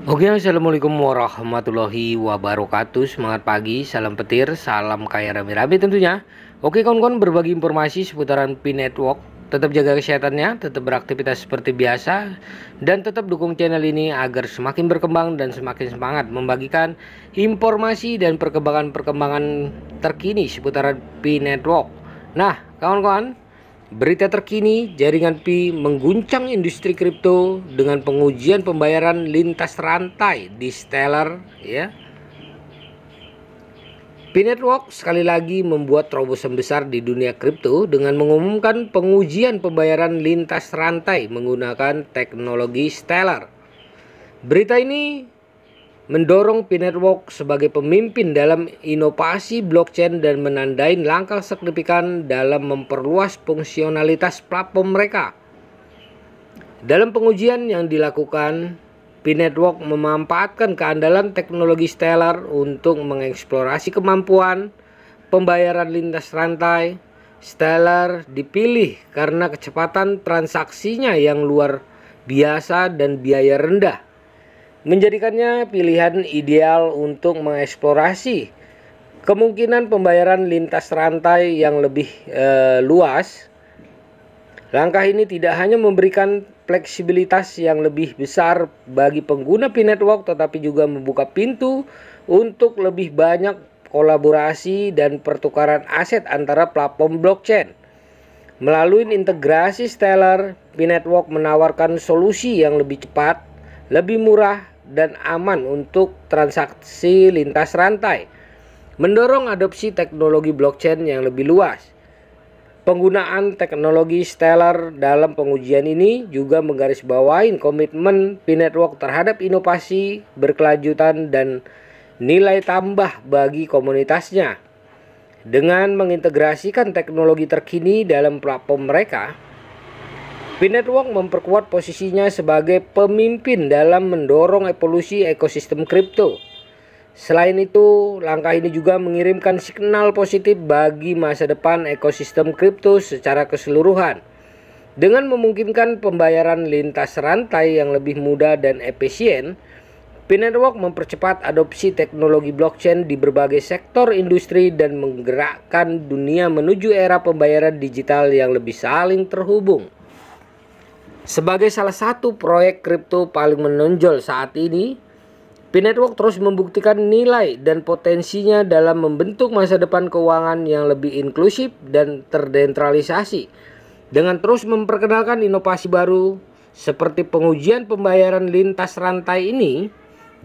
Oke, assalamualaikum warahmatullahi wabarakatuh. Semangat pagi, salam petir, salam kaya rame-rame tentunya. Oke kawan-kawan, berbagi informasi seputaran Pi Network. Tetap jaga kesehatannya, tetap beraktivitas seperti biasa, dan tetap dukung channel ini agar semakin berkembang dan semakin semangat membagikan informasi dan perkembangan-perkembangan terkini seputaran Pi Network. Nah kawan-kawan, berita terkini, jaringan Pi mengguncang industri kripto dengan pengujian pembayaran lintas rantai di Stellar ya. Pi Network sekali lagi membuat terobosan besar di dunia kripto dengan mengumumkan pengujian pembayaran lintas rantai menggunakan teknologi Stellar. Berita ini mendorong Pi Network sebagai pemimpin dalam inovasi blockchain dan menandai langkah signifikan dalam memperluas fungsionalitas platform mereka. Dalam pengujian yang dilakukan, Pi Network memanfaatkan keandalan teknologi Stellar untuk mengeksplorasi kemampuan pembayaran lintas rantai. Stellar dipilih karena kecepatan transaksinya yang luar biasa dan biaya rendah, menjadikannya pilihan ideal untuk mengeksplorasi kemungkinan pembayaran lintas rantai yang lebih luas. Langkah ini tidak hanya memberikan fleksibilitas yang lebih besar bagi pengguna Pi Network, tetapi juga membuka pintu untuk lebih banyak kolaborasi dan pertukaran aset antara platform blockchain. Melalui integrasi Stellar, Pi Network menawarkan solusi yang lebih cepat, lebih murah, dan aman untuk transaksi lintas rantai, mendorong adopsi teknologi blockchain yang lebih luas. Penggunaan teknologi Stellar dalam pengujian ini juga menggarisbawahi komitmen Pi Network terhadap inovasi berkelanjutan dan nilai tambah bagi komunitasnya. Dengan mengintegrasikan teknologi terkini dalam platform mereka, Pi Network memperkuat posisinya sebagai pemimpin dalam mendorong evolusi ekosistem kripto. Selain itu, langkah ini juga mengirimkan signal positif bagi masa depan ekosistem kripto secara keseluruhan. Dengan memungkinkan pembayaran lintas rantai yang lebih mudah dan efisien, Pi Network mempercepat adopsi teknologi blockchain di berbagai sektor industri dan menggerakkan dunia menuju era pembayaran digital yang lebih saling terhubung. Sebagai salah satu proyek kripto paling menonjol saat ini, Pi Network terus membuktikan nilai dan potensinya dalam membentuk masa depan keuangan yang lebih inklusif dan terdesentralisasi. Dengan terus memperkenalkan inovasi baru seperti pengujian pembayaran lintas rantai ini,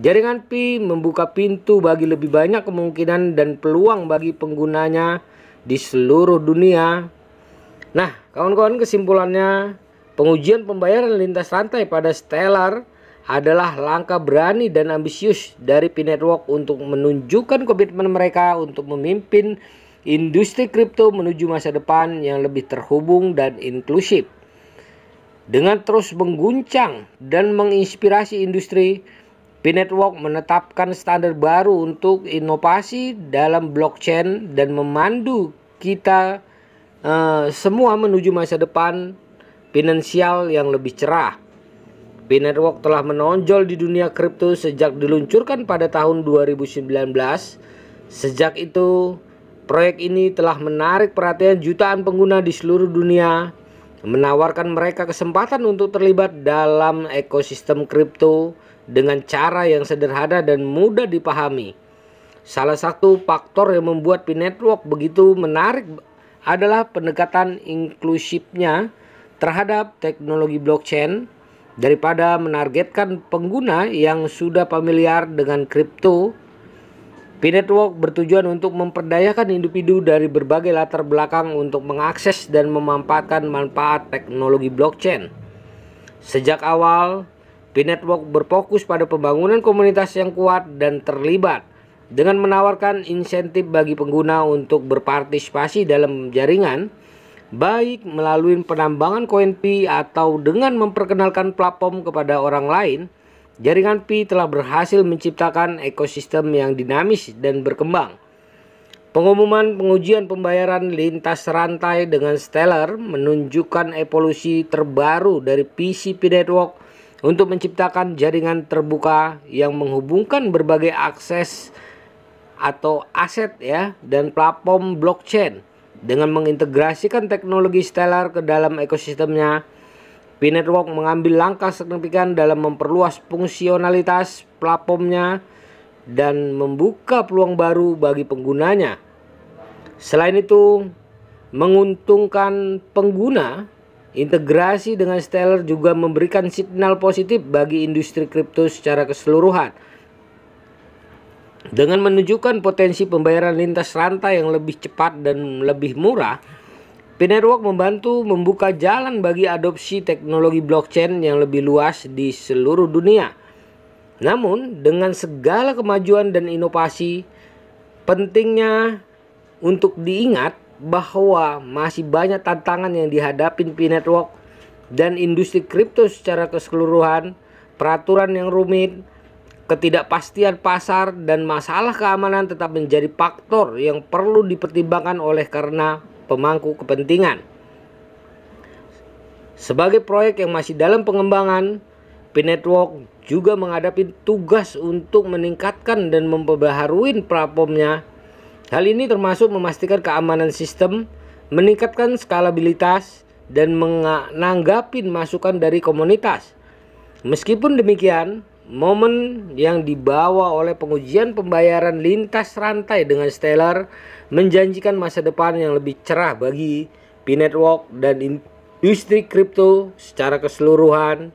jaringan Pi membuka pintu bagi lebih banyak kemungkinan dan peluang bagi penggunanya di seluruh dunia. Nah, kawan-kawan, kesimpulannya, pengujian pembayaran lintas rantai pada Stellar adalah langkah berani dan ambisius dari Pi Network untuk menunjukkan komitmen mereka untuk memimpin industri kripto menuju masa depan yang lebih terhubung dan inklusif. Dengan terus mengguncang dan menginspirasi industri, Pi Network menetapkan standar baru untuk inovasi dalam blockchain dan memandu kita semua menuju masa depan finansial yang lebih cerah. Pi Network telah menonjol di dunia kripto sejak diluncurkan pada tahun 2019. Sejak itu, proyek ini telah menarik perhatian jutaan pengguna di seluruh dunia, menawarkan mereka kesempatan untuk terlibat dalam ekosistem kripto dengan cara yang sederhana dan mudah dipahami. Salah satu faktor yang membuat Pi Network begitu menarik adalah pendekatan inklusifnya terhadap teknologi blockchain. Daripada menargetkan pengguna yang sudah familiar dengan kripto, Pi Network bertujuan untuk memperdayakan individu dari berbagai latar belakang untuk mengakses dan memanfaatkan manfaat teknologi blockchain. Sejak awal, Pi Network berfokus pada pembangunan komunitas yang kuat dan terlibat, dengan menawarkan insentif bagi pengguna untuk berpartisipasi dalam jaringan, baik melalui penambangan koin Pi atau dengan memperkenalkan platform kepada orang lain. Jaringan Pi telah berhasil menciptakan ekosistem yang dinamis dan berkembang. Pengumuman pengujian pembayaran lintas rantai dengan Stellar menunjukkan evolusi terbaru dari Pi Network untuk menciptakan jaringan terbuka yang menghubungkan berbagai akses atau aset ya dan platform blockchain. Dengan mengintegrasikan teknologi Stellar ke dalam ekosistemnya, P-Network mengambil langkah signifikan dalam memperluas fungsionalitas platformnya dan membuka peluang baru bagi penggunanya. Selain itu, menguntungkan pengguna, integrasi dengan Stellar juga memberikan signal positif bagi industri kripto secara keseluruhan. Dengan menunjukkan potensi pembayaran lintas rantai yang lebih cepat dan lebih murah, P-Network membantu membuka jalan bagi adopsi teknologi blockchain yang lebih luas di seluruh dunia. Namun, dengan segala kemajuan dan inovasi, pentingnya untuk diingat bahwa masih banyak tantangan yang dihadapi P-Network dan industri kripto secara keseluruhan, peraturan yang rumit, ketidakpastian pasar, dan masalah keamanan tetap menjadi faktor yang perlu dipertimbangkan oleh karena pemangku kepentingan. Sebagai proyek yang masih dalam pengembangan, P-Network juga menghadapi tugas untuk meningkatkan dan memperbaharui platformnya. Hal ini termasuk memastikan keamanan sistem, meningkatkan skalabilitas, dan menanggapi masukan dari komunitas. Meskipun demikian, momen yang dibawa oleh pengujian pembayaran lintas rantai dengan Stellar menjanjikan masa depan yang lebih cerah bagi P-Network dan industri kripto secara keseluruhan.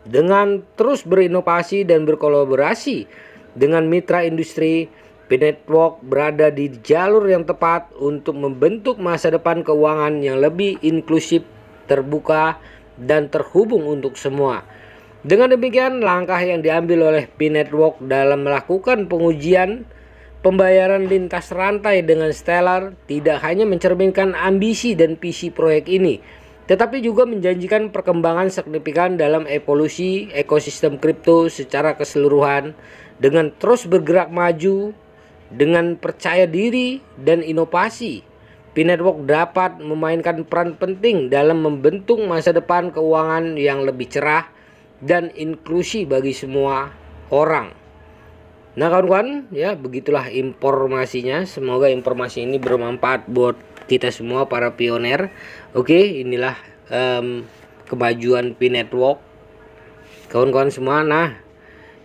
Dengan terus berinovasi dan berkolaborasi dengan mitra industri, P-Network berada di jalur yang tepat untuk membentuk masa depan keuangan yang lebih inklusif, terbuka, dan terhubung untuk semua. Dengan demikian, langkah yang diambil oleh P-Network dalam melakukan pengujian pembayaran lintas rantai dengan Stellar tidak hanya mencerminkan ambisi dan visi proyek ini, tetapi juga menjanjikan perkembangan signifikan dalam evolusi ekosistem kripto secara keseluruhan. Dengan terus bergerak maju, dengan percaya diri dan inovasi, P-Network dapat memainkan peran penting dalam membentuk masa depan keuangan yang lebih cerah dan inklusi bagi semua orang. Nah kawan-kawan, ya begitulah informasinya. Semoga informasi ini bermanfaat buat kita semua para pioner. Oke, inilah kemajuan P-Network kawan-kawan semua. Nah,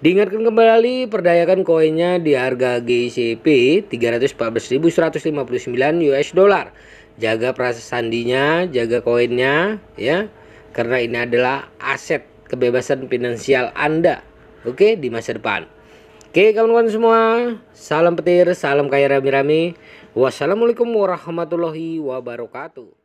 diingatkan kembali, perdayakan koinnya di harga GCP 314.159 US dollar. Jaga prasandinya, jaga koinnya ya, karena ini adalah aset kebebasan finansial Anda, oke, di masa depan. Oke kawan-kawan semua, salam petir, salam kaya rame-rame. Wassalamualaikum warahmatullahi wabarakatuh.